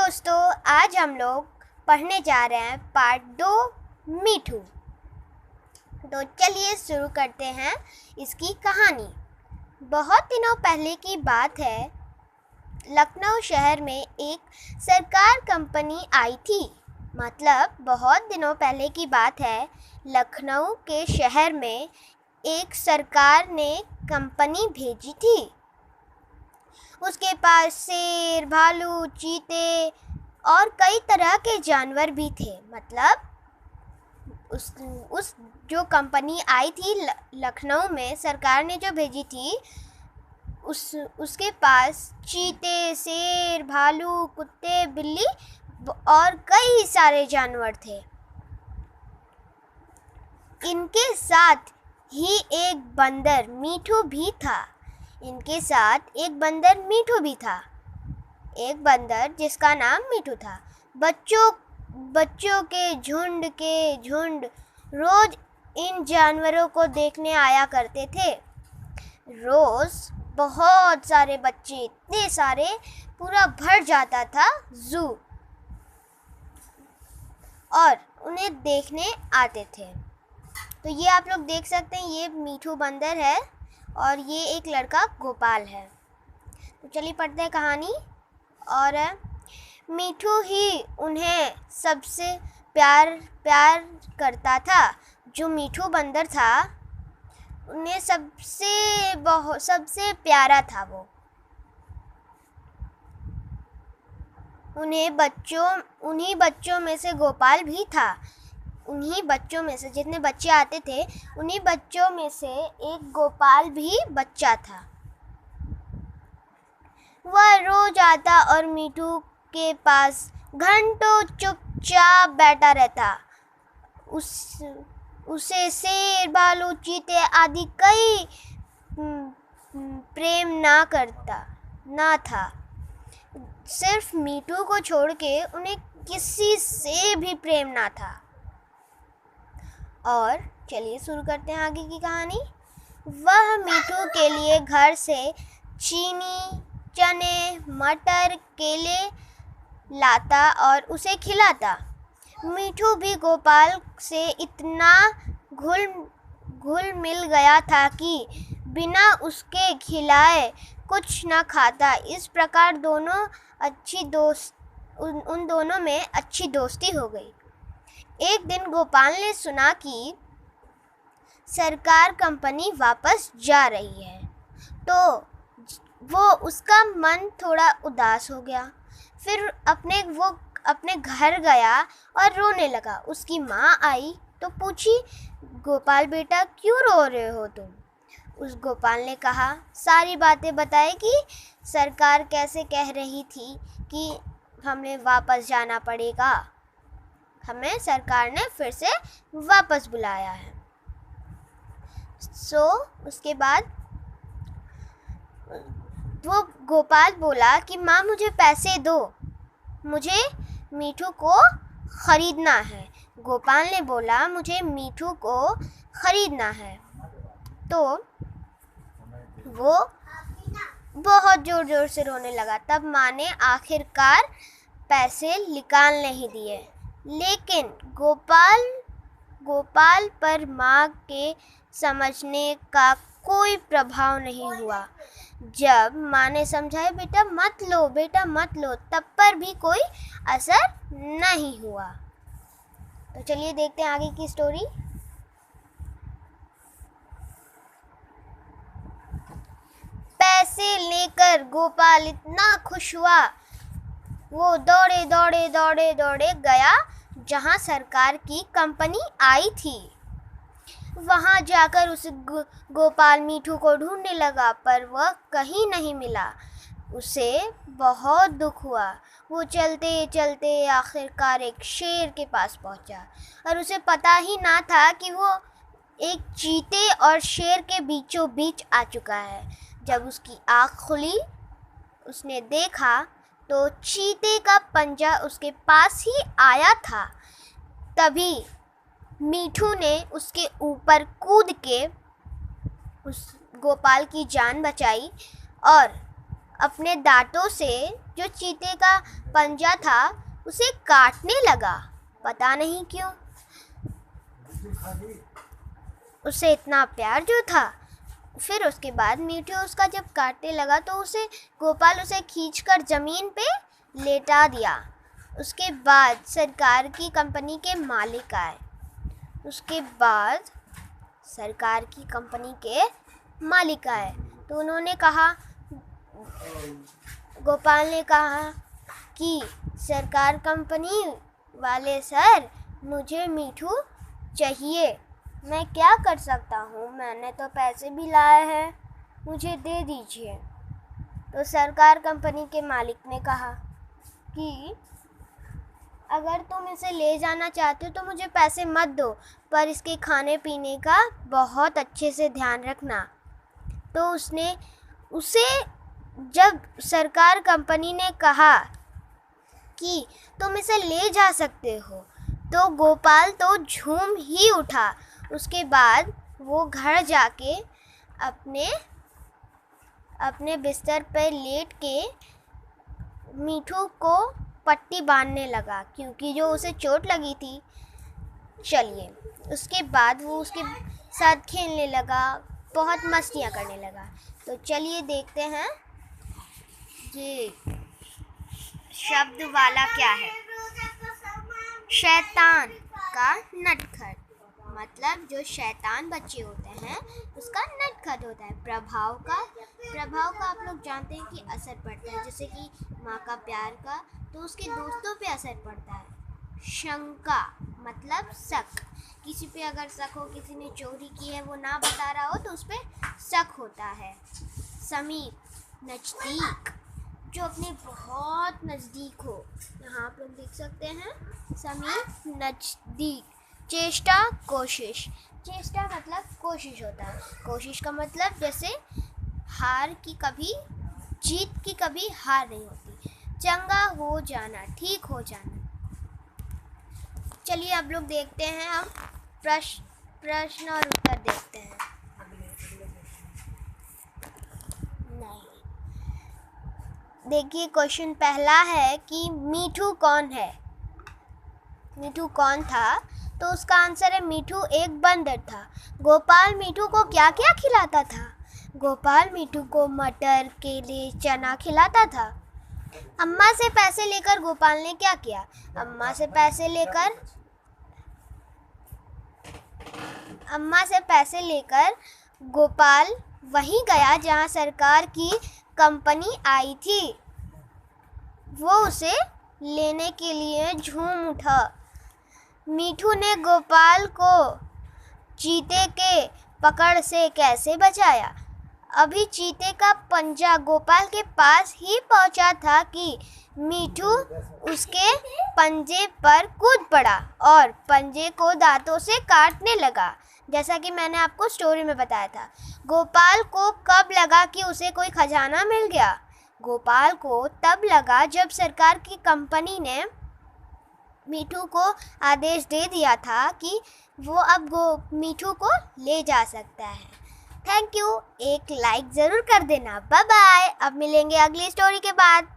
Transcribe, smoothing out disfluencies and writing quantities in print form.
दोस्तों, आज हम लोग पढ़ने जा रहे हैं पार्ट 2 मीठू। तो चलिए शुरू करते हैं इसकी कहानी। बहुत दिनों पहले की बात है। लखनऊ शहर में एक सरकार कंपनी आई थी। मतलब बहुत दिनों पहले की बात है। लखनऊ के शहर में एक सरकार ने कंपनी भेजी थी। उसके पास शेर, भालू, चीते और कई तरह के जानवर भी थे। मतलब उस जो कंपनी आई थी लखनऊ में, सरकार ने जो भेजी थी, उसके पास चीते, शेर, भालू, कुत्ते, बिल्ली और कई सारे जानवर थे। इनके साथ ही एक बंदर मीठू भी था। एक बंदर जिसका नाम मीठू था। बच्चों के झुंड रोज इन जानवरों को देखने आया करते थे। रोज बहुत सारे बच्चे, इतने सारे, पूरा भर जाता था जू, और उन्हें देखने आते थे। तो ये आप लोग देख सकते हैं, ये मीठू बंदर है और ये एक लड़का गोपाल है। तो चलिए पढ़ते हैं कहानी। और मीठू ही उन्हें सबसे प्यार करता था। जो मीठू बंदर था, उन्हें सबसे प्यारा था वो। उन्हीं बच्चों में से गोपाल भी था। उन्हीं बच्चों में से, जितने बच्चे आते थे, उन्हीं बच्चों में से एक गोपाल भी बच्चा था। वह रोज आता और मीठू के पास घंटों चुपचाप बैठा रहता। उसे शेर, भालू, चीते आदि कई प्रेम ना था। सिर्फ मीठू को छोड़ के उन्हें किसी से भी प्रेम ना था। और चलिए शुरू करते हैं आगे की कहानी। वह मीठू के लिए घर से चीनी, चने, मटर, केले लाता और उसे खिलाता। मीठू भी गोपाल से इतना घुल मिल गया था कि बिना उसके खिलाए कुछ न खाता। इस प्रकार उन दोनों में अच्छी दोस्ती हो गई। एक दिन गोपाल ने सुना कि सरकार कंपनी वापस जा रही है, तो उसका मन थोड़ा उदास हो गया। फिर अपने घर गया और रोने लगा। उसकी माँ आई तो पूछी, गोपाल बेटा, क्यों रो रहे हो तुम? उस गोपाल ने कहा, सारी बातें बताई कि सरकार कैसे कह रही थी कि हमें वापस जाना पड़ेगा। हमें सरकार ने फिर से वापस बुलाया है। उसके बाद वो गोपाल बोला कि माँ, मुझे पैसे दो, मुझे मीठू को खरीदना है। गोपाल ने बोला, मुझे मीठू को खरीदना है। तो वो बहुत जोर से रोने लगा। तब माँ ने आखिरकार पैसे निकालने ही दिए। लेकिन गोपाल पर माँ के समझने का कोई प्रभाव नहीं हुआ। जब माँ ने समझाया, बेटा मत लो, तब पर भी कोई असर नहीं हुआ। तो चलिए देखते हैं आगे की स्टोरी। पैसे लेकर गोपाल इतना खुश हुआ, वो दौड़े गया जहां सरकार की कंपनी आई थी। वहां जाकर उस गोपाल मीठू को ढूंढने लगा, पर वह कहीं नहीं मिला। उसे बहुत दुख हुआ। वो चलते आखिरकार एक शेर के पास पहुंचा, और उसे पता ही ना था कि वो एक चीते और शेर के बीचों बीच आ चुका है। जब उसकी आँख खुली, उसने देखा तो चीते का पंजा उसके पास ही आया था। तभी मीठू ने उसके ऊपर कूद के उस गोपाल की जान बचाई और अपने दांतों से जो चीते का पंजा था उसे काटने लगा। पता नहीं क्यों, उसे इतना प्यार जो था। फिर उसके बाद मीठू उसका जब काटने लगा तो गोपाल उसे खींचकर ज़मीन पे लेटा दिया। उसके बाद सरकार की कंपनी के मालिक आए। तो उन्होंने कहा, गोपाल ने कहा कि सरकार कंपनी वाले सर, मुझे मीठू चाहिए, मैं क्या कर सकता हूँ, मैंने तो पैसे भी लाए हैं, मुझे दे दीजिए। तो सरकार कंपनी के मालिक ने कहा कि अगर तुम इसे ले जाना चाहते हो तो मुझे पैसे मत दो, पर इसके खाने पीने का बहुत अच्छे से ध्यान रखना। तो उसे जब सरकार कंपनी ने कहा कि तुम इसे ले जा सकते हो तो गोपाल तो झूम ही उठा। उसके बाद वो घर जाके अपने बिस्तर पर लेट के मीठू को पट्टी बांधने लगा, क्योंकि जो उसे चोट लगी थी। चलिए, उसके बाद वो उसके साथ खेलने लगा, बहुत मस्तियाँ करने लगा। तो चलिए देखते हैं ये शब्द वाला क्या है। शैतान का नटखट, मतलब जो शैतान बच्चे होते हैं उसका नटखट होता है। प्रभाव का आप लोग जानते हैं कि असर पड़ता है, जैसे कि माँ का प्यार का, तो उसके दोस्तों पे असर पड़ता है। शंका मतलब शक, किसी पे अगर शक हो, किसी ने चोरी की है, वो ना बता रहा हो तो उस पर शक होता है। समीप नज़दीक, जो अपने बहुत नज़दीक हो, यहाँ आप लोग देख सकते हैं, समीप नज़दीक। चेष्टा कोशिश, चेष्टा मतलब कोशिश होता है। कोशिश का मतलब जैसे हार की कभी जीत की कभी हार नहीं होती। चंगा हो जाना, ठीक हो जाना। चलिए अब लोग देखते हैं, हम प्रश्न और उत्तर देखते हैं। नहीं, देखिए क्वेश्चन पहला है कि मीठू कौन है। मीठू कौन था? तो उसका आंसर है मीठू एक बंदर था। गोपाल मीठू को क्या क्या खिलाता था? गोपाल मीठू को मटर, केले, चना खिलाता था। अम्मा से पैसे लेकर गोपाल ने क्या किया? अम्मा से पैसे लेकर गोपाल वहीं गया जहां सरकार की कंपनी आई थी। वो उसे लेने के लिए झूम उठा। मीठू ने गोपाल को चीते के पकड़ से कैसे बचाया? अभी चीते का पंजा गोपाल के पास ही पहुंचा था कि मीठू उसके पंजे पर कूद पड़ा और पंजे को दांतों से काटने लगा, जैसा कि मैंने आपको स्टोरी में बताया था। गोपाल को कब लगा कि उसे कोई खजाना मिल गया? गोपाल को तब लगा जब सरकार की कंपनी ने मीठू को आदेश दे दिया था कि वो अब मीठू को ले जा सकता है। थैंक यू, एक लाइक ज़रूर कर देना। बाय बाय, अब मिलेंगे अगली स्टोरी के बाद।